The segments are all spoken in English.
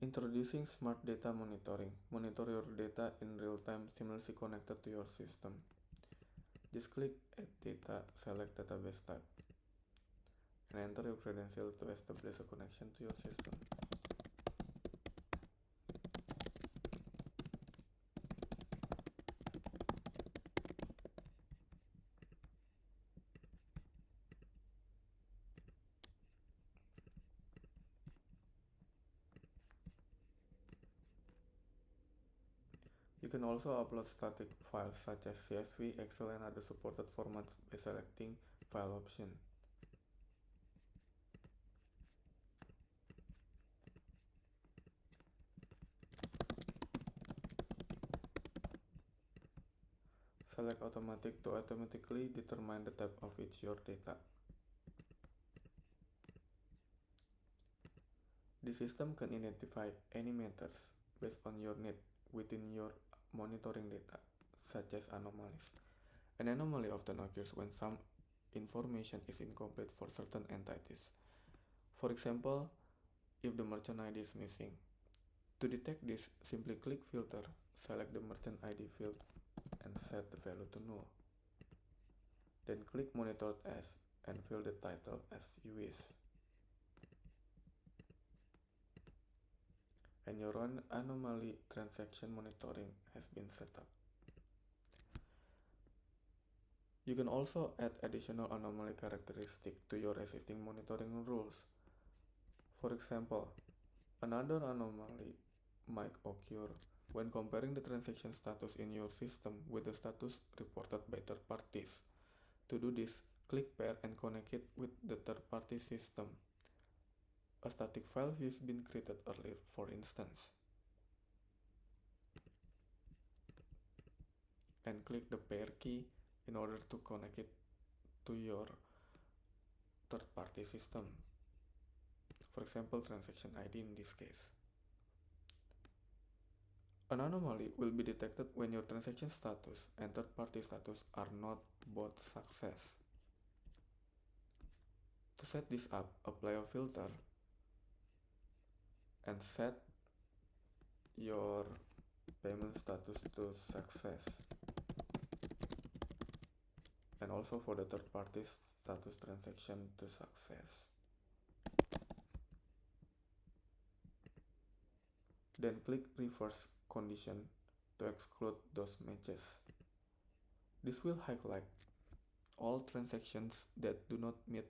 Introducing Smart Data Monitoring. Monitor your data in real time seamlessly connected to your system. Just click Add Data, select Database type, and enter your credential to establish a connection to your system. You can also upload static files such as CSV, Excel, and other supported formats by selecting File option. Select Automatic to automatically determine the type of your data. The system can identify any matters based on your need within your monitoring data, such as anomalies. An anomaly often occurs when some information is incomplete for certain entities. For example, if the merchant ID is missing. To detect this, simply click Filter, select the merchant ID field, and set the value to null. Then click Monitored As and fill the title as you wish. And your anomaly transaction monitoring has been set up. You can also add additional anomaly characteristic to your existing monitoring rules. For example, another anomaly might occur when comparing the transaction status in your system with the status reported by third parties. To do this, click Pair and connect it with the third-party system. A static file has been created earlier, for instance. And click the Pair key in order to connect it to your third-party system. For example, transaction ID in this case. An anomaly will be detected when your transaction status and third-party status are not both success. To set this up, apply a filter and set your payment status to success, and also for the third-party status transaction to success. Then click Reverse Condition to exclude those matches. This will highlight all transactions that do not meet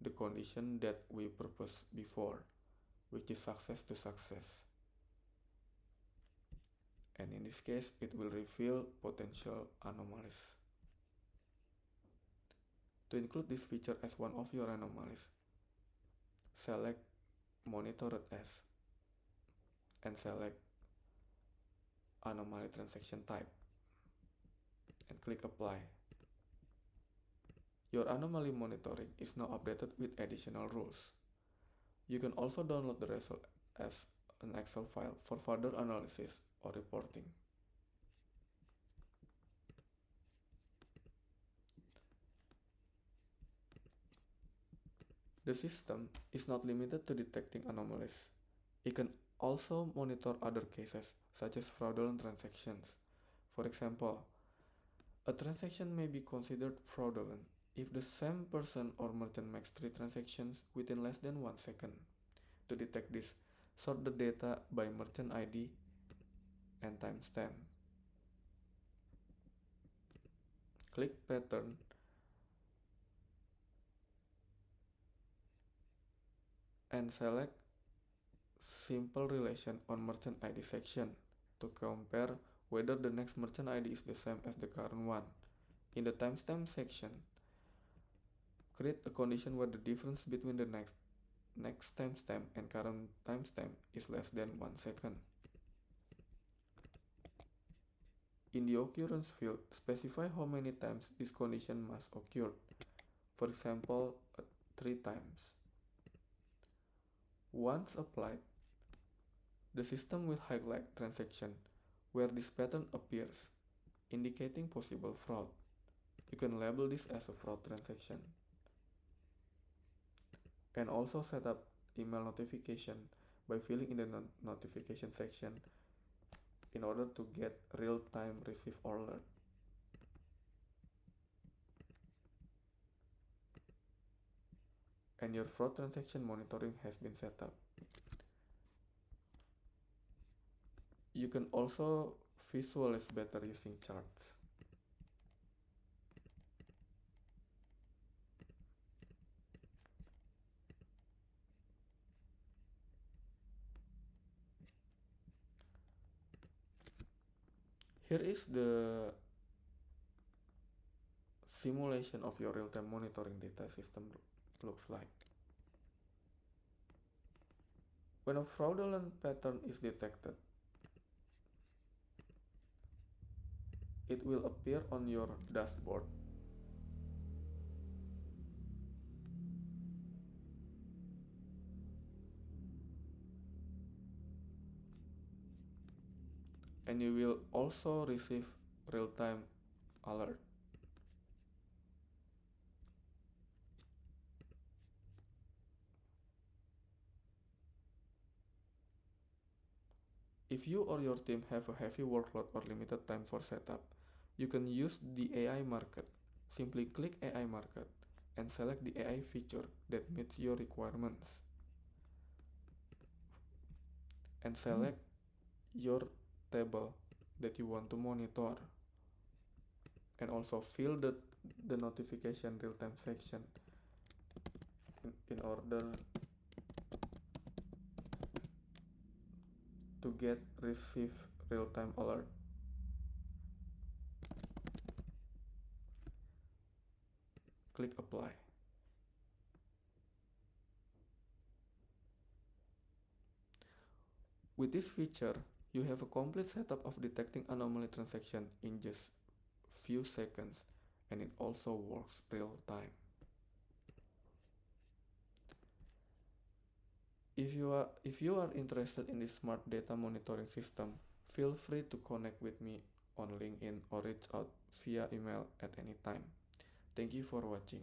the condition that we proposed before, which is success to success. And in this case, it will reveal potential anomalies. To include this feature as one of your anomalies, select Monitored As and select Anomaly Transaction Type and click Apply. Your anomaly monitoring is now updated with additional rules. You can also download the result as an Excel file for further analysis or reporting. The system is not limited to detecting anomalies. It can also monitor other cases, such as fraudulent transactions. For example, a transaction may be considered fraudulent if the same person or merchant makes 3 transactions within less than 1 second. To detect this, sort the data by merchant ID and timestamp. Click Pattern and select Simple Relation on Merchant ID section to compare whether the next merchant ID is the same as the current one. In the timestamp section, create a condition where the difference between the next timestamp and current timestamp is less than 1 second. In the occurrence field, specify how many times this condition must occur. For example, 3 times. Once applied, the system will highlight transaction where this pattern appears, indicating possible fraud. You can label this as a fraud transaction. And also set up email notification by filling in the notification section in order to get real-time receive alert. And your fraud transaction monitoring has been set up. You can also visualize better using charts. Here is the simulation of your real-time monitoring data system looks like. When a fraudulent pattern is detected, it will appear on your dashboard. And you will also receive real-time alert. If you or your team have a heavy workload or limited time for setup, you can use the AI Market. Simply click AI Market and select the AI feature that meets your requirements. And select your table that you want to monitor. And also fill the notification real-time section in order to get receive real-time alert. Click apply. With this feature, you have a complete setup of detecting anomaly transaction in just few seconds, and it also works real time. If you are interested in this smart data monitoring system, feel free to connect with me on LinkedIn or reach out via email at any time. Thank you for watching.